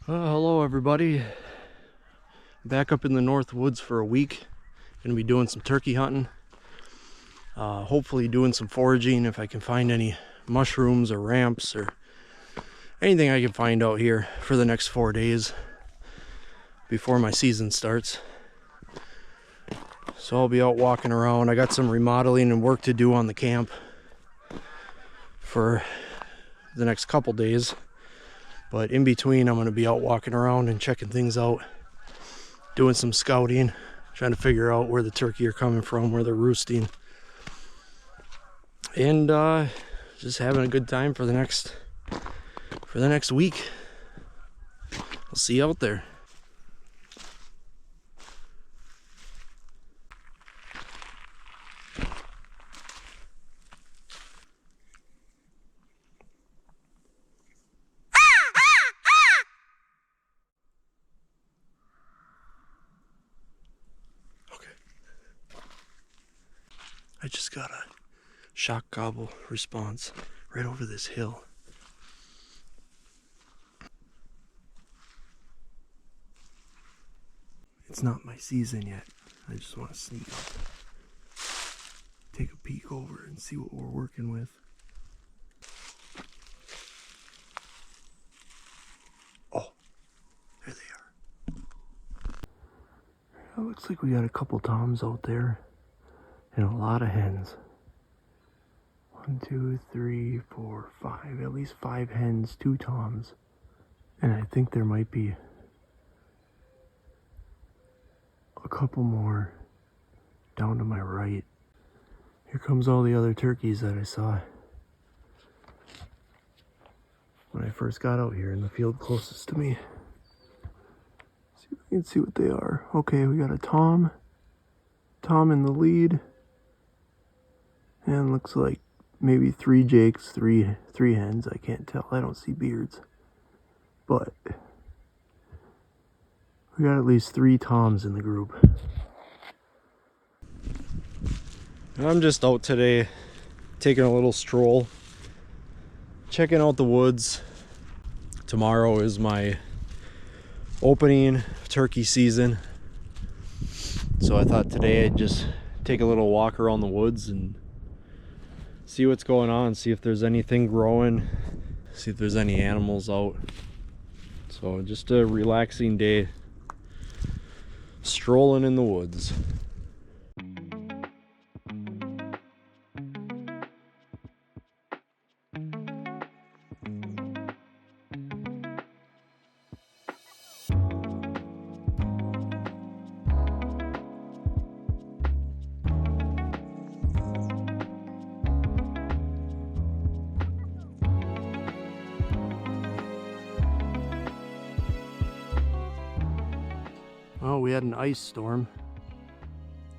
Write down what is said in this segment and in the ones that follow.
Hello everybody, back up in the north woods for a week. Gonna be doing some turkey hunting, hopefully doing some foraging if I can find any mushrooms or ramps or anything I can find out here for the next 4 days before my season starts. So I'll be out walking around. I got some remodeling and work to do on the camp for the next couple days. But in between, I'm going to be out walking around and checking things out, doing some scouting, trying to figure out where the turkey are coming from, where they're roosting, and just having a good time for the next week. I'll see you out there. I just got a shock gobble response right over this hill. It's not my season yet. I just want to sneak up, take a peek over and see what we're working with. Oh, there they are. It looks like we got a couple toms out there. And a lot of hens. 1, 2, 3, 4, 5. At least 5 hens, 2 toms. And I think there might be a couple more down to my right. Here comes all the other turkeys that I saw when I first got out here in the field closest to me. See if we can see what they are. Okay, we got a tom in the lead. And looks like maybe 3 jakes, three hens. I can't tell. I don't see beards. But we got at least 3 toms in the group. I'm just out today taking a little stroll, checking out the woods. Tomorrow is my opening turkey season. So I thought today I'd just take a little walk around the woods and see what's going on, see if there's anything growing, see if there's any animals out. So just a relaxing day, strolling in the woods. Well, we had an ice storm,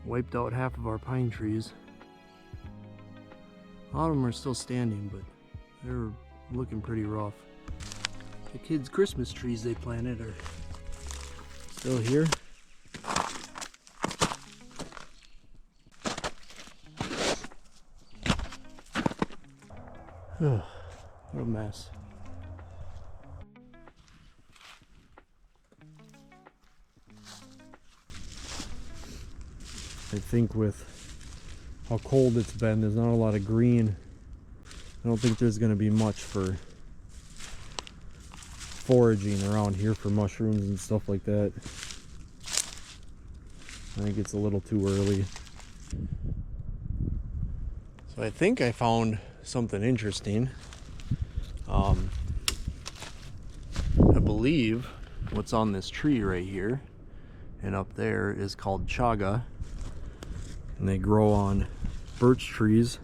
wiped out half of our pine trees. A lot of them are still standing, but they're looking pretty rough. The kids' Christmas trees they planted are still here. Ugh, what a mess. I think with how cold it's been, there's not a lot of green. I don't think there's going to be much for foraging around here for mushrooms and stuff like that. I think it's a little too early. So I think I found something interesting. I believe what's on this tree right here and up there is called chaga. And they grow on birch trees.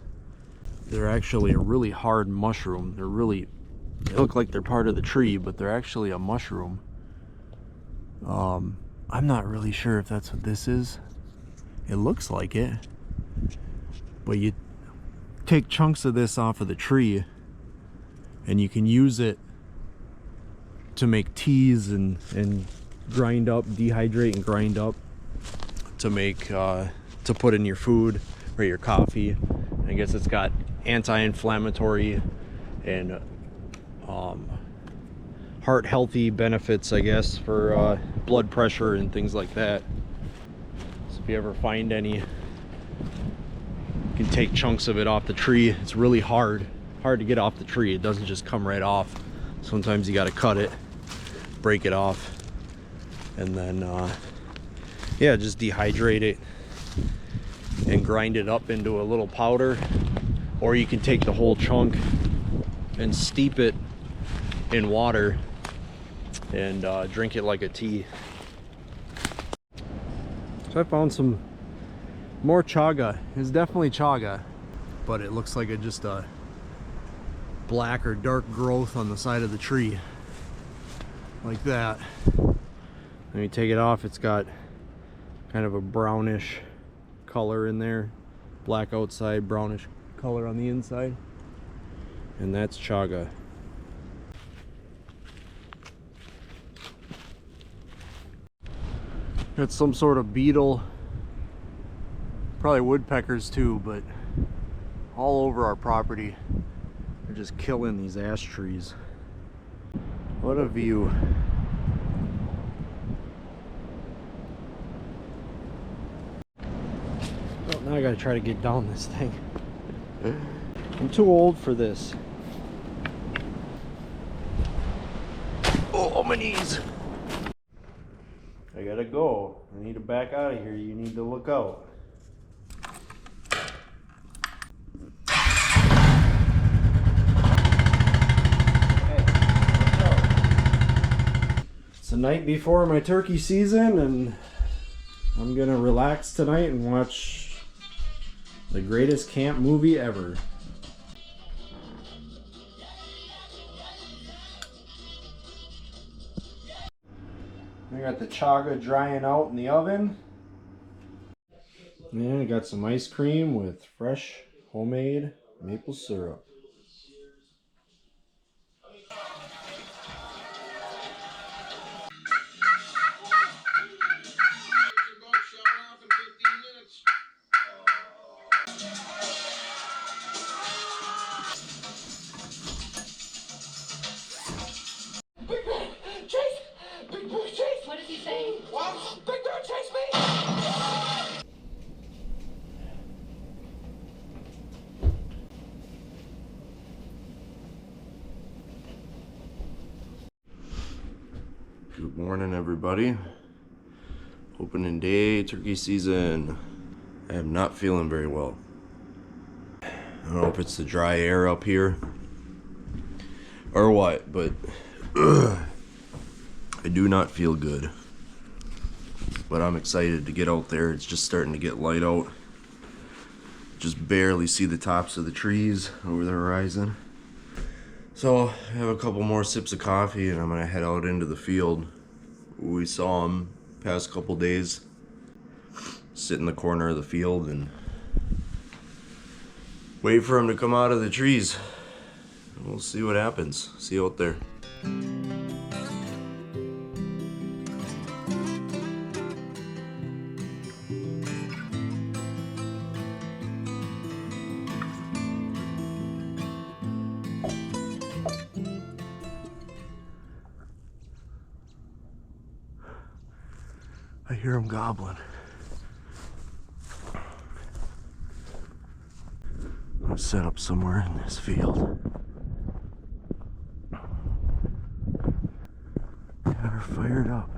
They're actually a really hard mushroom. They look like they're part of the tree, but they're actually a mushroom. I'm not really sure if that's what this is. It looks like it. But you take chunks of this off of the tree and you can use it to make teas and grind up, dehydrate and grind up to make to put in your food or your coffee. I guess it's got anti-inflammatory and heart healthy benefits, I guess, for blood pressure and things like that. So if you ever find any, you can take chunks of it off the tree. It's really hard to get off the tree. It doesn't just come right off. Sometimes you got to cut it, break it off, and then yeah, just dehydrate it and grind it up into a little powder. Or you can take the whole chunk and steep it in water and drink it like a tea. So I found some more chaga. It's definitely chaga, but it looks like just a black or dark growth on the side of the tree, like that. When you take it off, it's got kind of a brownish color in there, black outside, brownish color on the inside, and that's chaga. It's some sort of beetle, probably woodpeckers too, but all over our property. They're just killing these ash trees. What a view. Oh, now I gotta try to get down this thing. I'm too old for this. Oh, my knees. I gotta go. I need to back out of here. You need to look out. It's the night before my turkey season, and I'm gonna relax tonight and watch the greatest camp movie ever. I got the chaga drying out in the oven. And I got some ice cream with fresh homemade maple syrup. What is he saying? What? Big Bird, chase me! Good morning, everybody. Opening day, turkey season. I am not feeling very well. I don't know if it's the dry air up here or what, but I do not feel good. But I'm excited to get out there. It's just starting to get light out. Just barely see the tops of the trees over the horizon. So I have a couple more sips of coffee and I'm gonna head out into the field. We saw them past couple days. Sit in the corner of the field and wait for them to come out of the trees. We'll see what happens. See you out there. I hear them gobbling. I'm gonna set up somewhere in this field. They are fired up.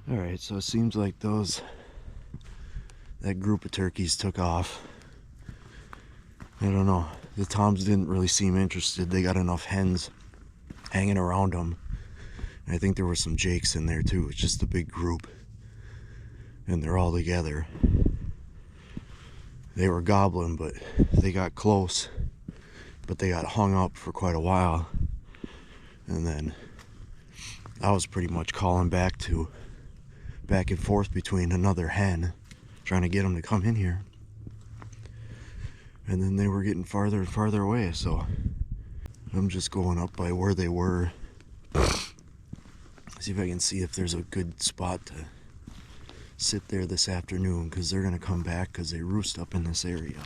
Alright, so it seems like that group of turkeys took off. I don't know. The toms didn't really seem interested. They got enough hens hanging around them. And I think there were some jakes in there too. It's just a big group. And they're all together. They were gobbling, but they got close. But they got hung up for quite a while. And then I was pretty much calling back and forth between another hen, trying to get them to come in here. And then they were getting farther and farther away, so I'm just going up by where they were. See if I can see if there's a good spot to sit there this afternoon, because they're going to come back because they roost up in this area.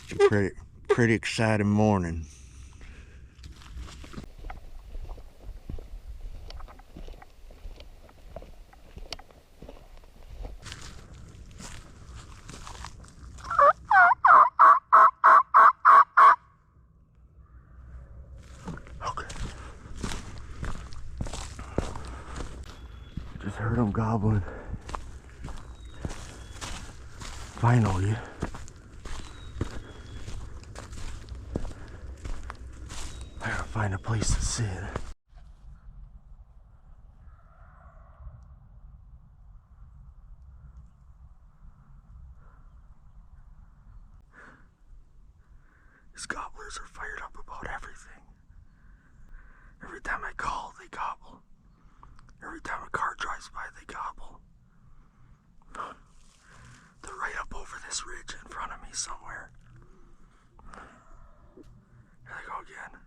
It's a pretty exciting morning. Just heard them gobbling. Finally. I gotta find a place to sit. These gobblers are fired up about everything. Every time I call, they gobble. Every time a car drives by, they gobble. They're right up over this ridge in front of me somewhere. Here they go again.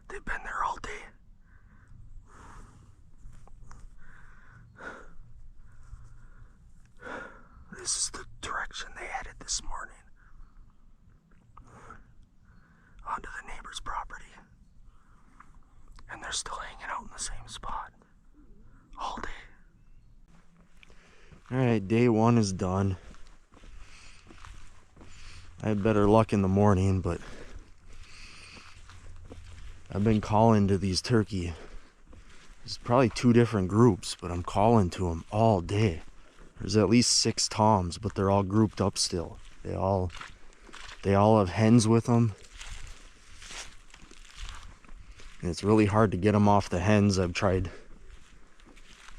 They've been there all day. This is the direction they headed this morning. Onto the neighbor's property. And they're still hanging out in the same spot. All day. Alright, day one is done. I had better luck in the morning, but I've been calling to these turkey. There's probably 2 different groups, but I'm calling to them all day. There's at least 6 toms, but they're all grouped up still. They all have hens with them. And it's really hard to get them off the hens. I've tried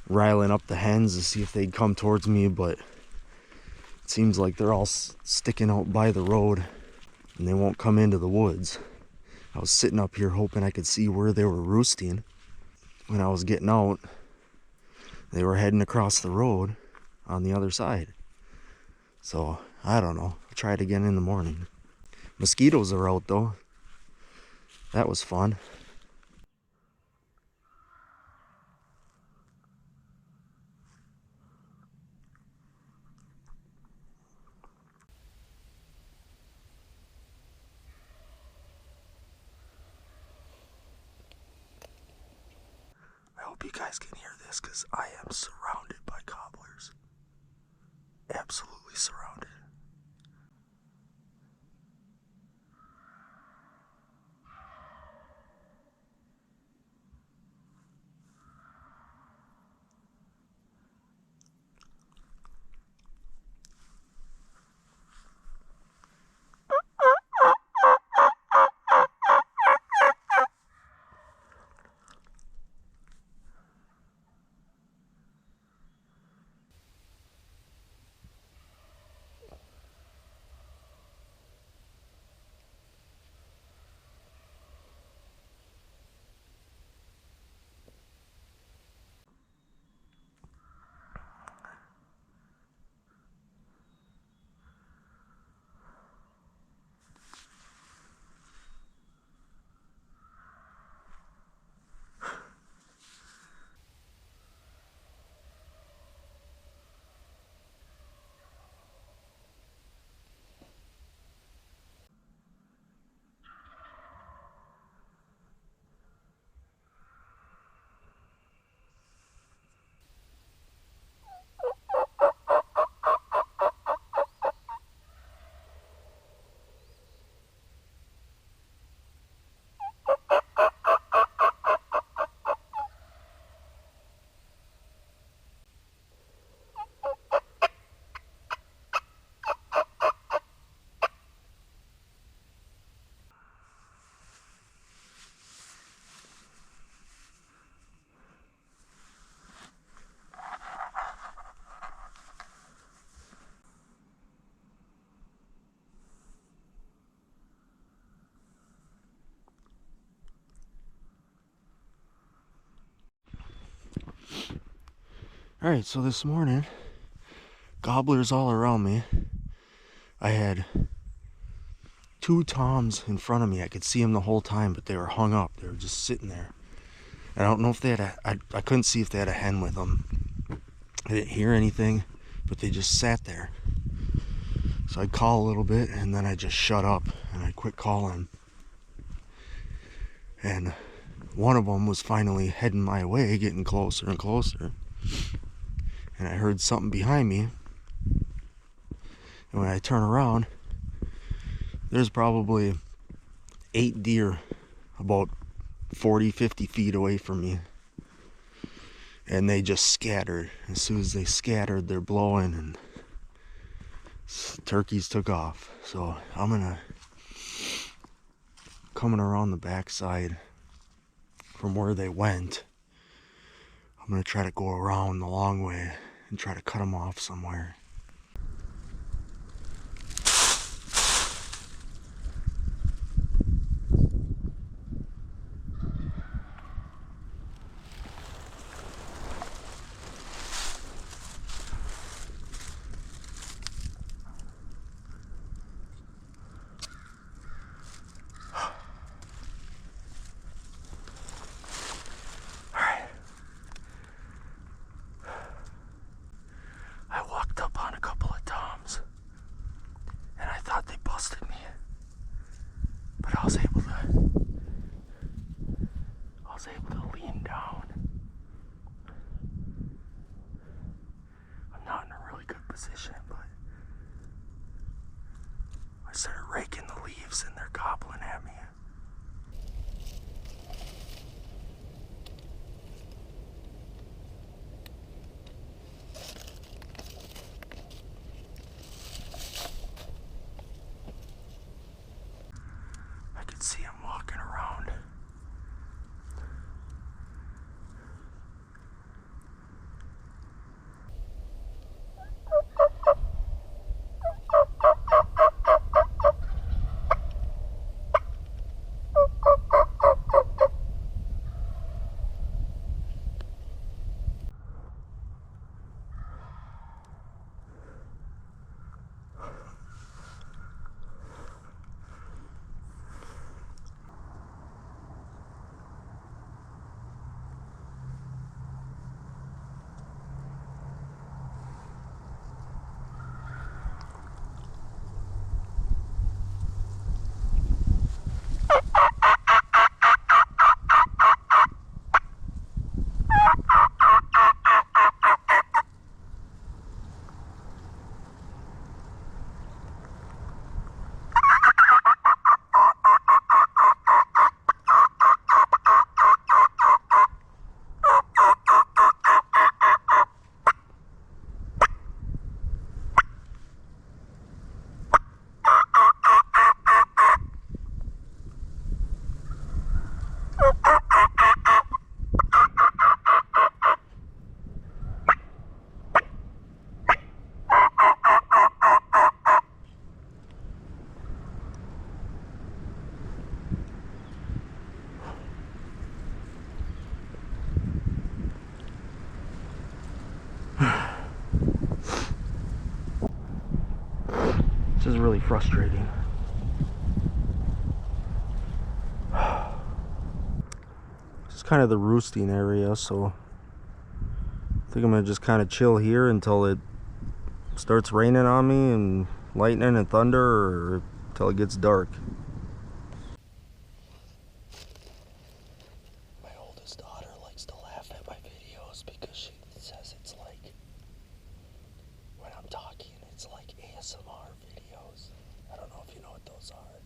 riling up the hens to see if they'd come towards me, but it seems like they're all sticking out by the road and they won't come into the woods. I was sitting up here hoping I could see where they were roosting. When I was getting out, they were heading across the road on the other side. So, I don't know. I'll try it again in the morning. Mosquitoes are out though. That was fun. I hope you guys can hear this because I am surrounded by gobblers. Absolutely surrounded. Alright, so this morning, gobblers all around me. I had 2 toms in front of me. I could see them the whole time, but they were hung up. They were just sitting there. I don't know if they had I couldn't see if they had a hen with them. I didn't hear anything, but they just sat there. So I'd call a little bit, and then I'd just shut up, and I'd quit calling. And one of them was finally heading my way, getting closer and closer. And I heard something behind me. And when I turn around, there's probably 8 deer about 40, 50 feet away from me. And they just scattered. As soon as they scattered, they're blowing and turkeys took off. So I'm coming around the backside from where they went. I'm gonna try to go around the long way and try to cut them off somewhere. Position, but I started This is really frustrating. This is kind of the roosting area, so I think I'm gonna just kind of chill here until it starts raining on me and lightning and thunder, or until it gets dark. My oldest daughter likes to laugh at my videos because she says it's like, when I'm talking, it's like ASMR videos. I don't know if you know what those are.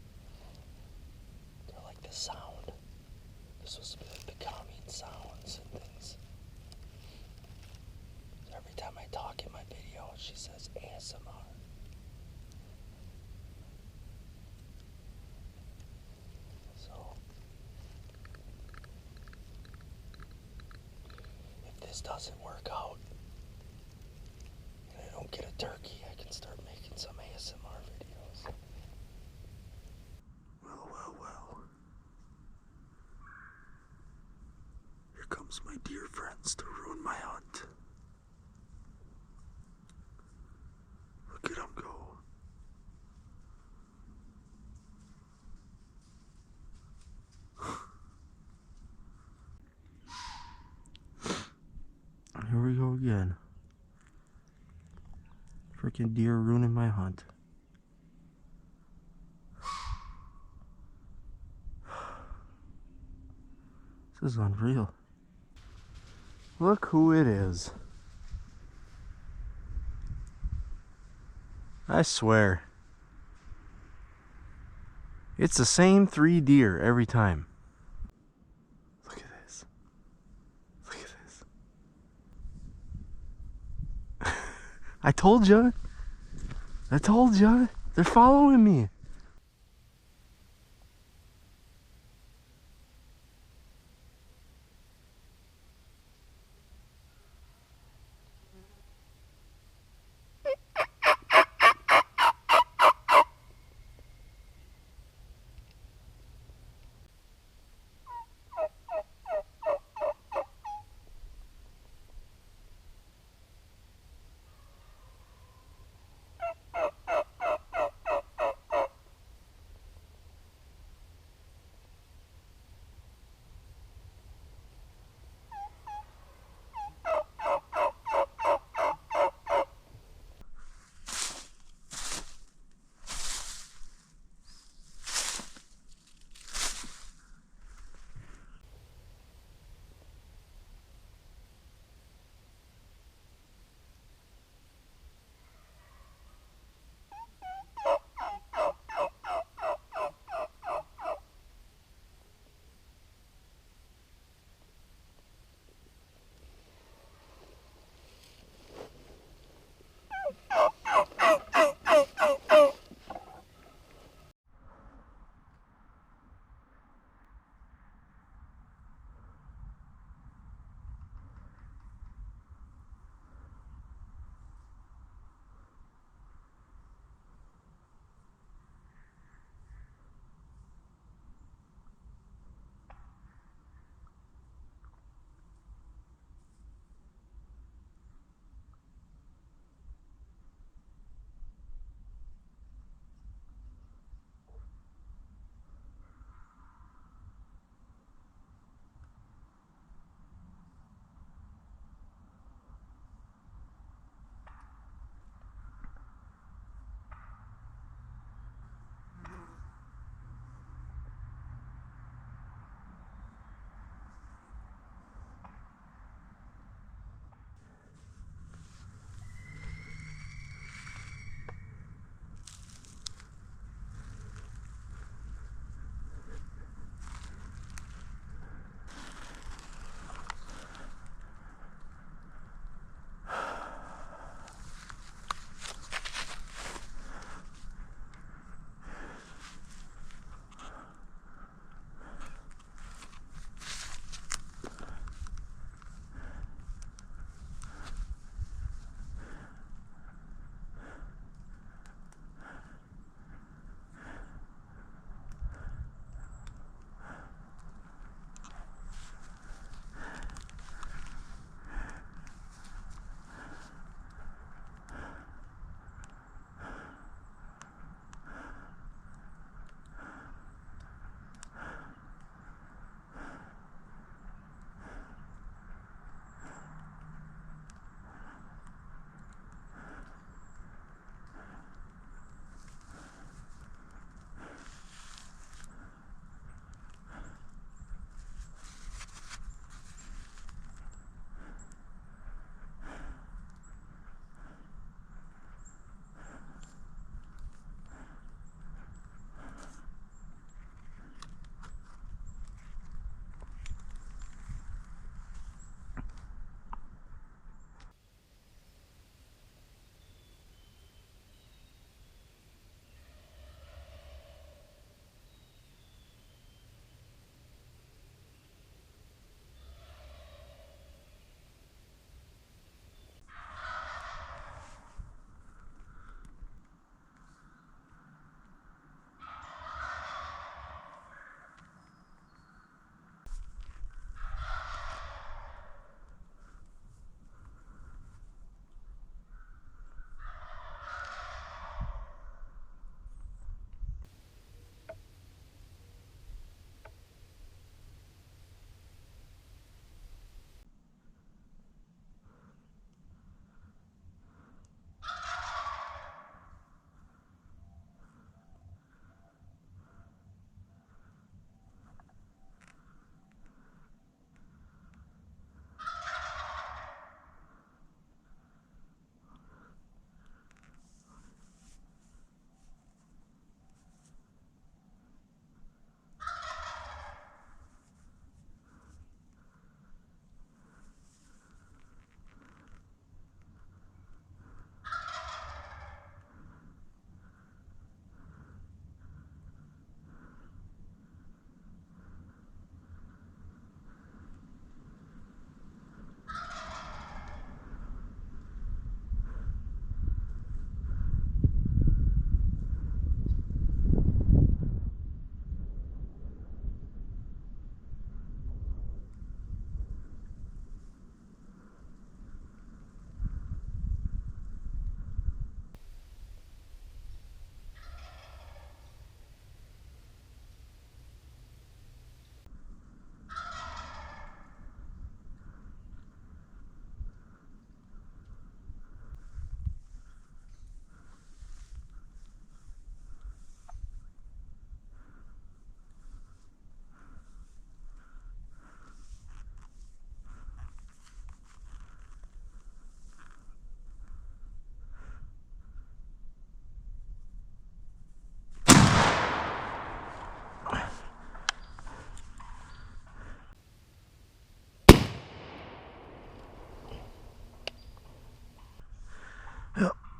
They're like the sound. They're supposed to be like the calming sounds and things. So every time I talk in my video, she says ASMR. So if this doesn't work out and I don't get a turkey, I can start making some ASMR videos. Well. Here comes my dear friends to ruin my hunt. Look at them go. Here we go again. Freaking deer ruining my hunt. This is unreal. Look who it is. I swear. It's the same 3 deer every time. Look at this. Look at this. I told ya. They're following me.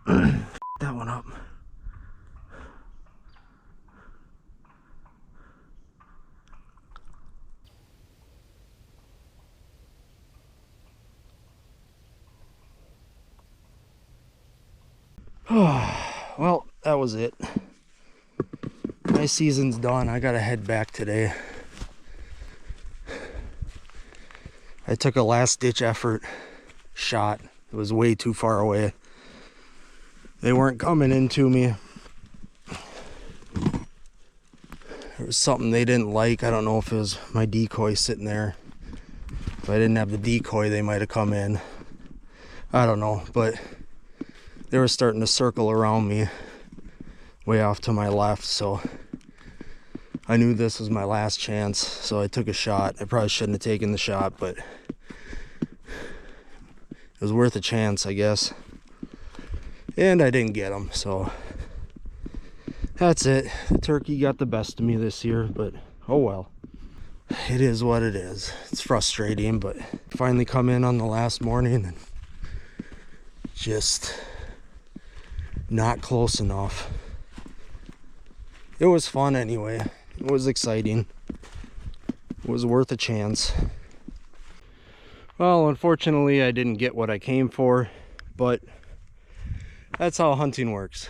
That one up. Well, that was it. My season's done. I gotta head back today. I took a last ditch effort shot. It was way too far away. They weren't coming into me. There was something they didn't like. I don't know if it was my decoy sitting there. If I didn't have the decoy, they might have come in. I don't know, but they were starting to circle around me way off to my left, so I knew this was my last chance, so I took a shot. I probably shouldn't have taken the shot, but it was worth a chance, I guess. And I didn't get him, so that's it. The turkey got the best of me this year, but oh well. It is what it is. It's frustrating, but finally come in on the last morning and just not close enough. It was fun anyway. It was exciting. It was worth a chance. Well, unfortunately, I didn't get what I came for, but that's how hunting works.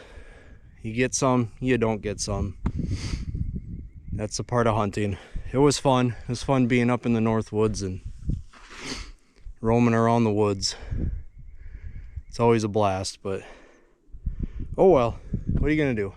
You get some, you don't get some. That's a part of hunting. It was fun. It was fun being up in the northwoods and roaming around the woods. It's always a blast, but oh well. What are you gonna do?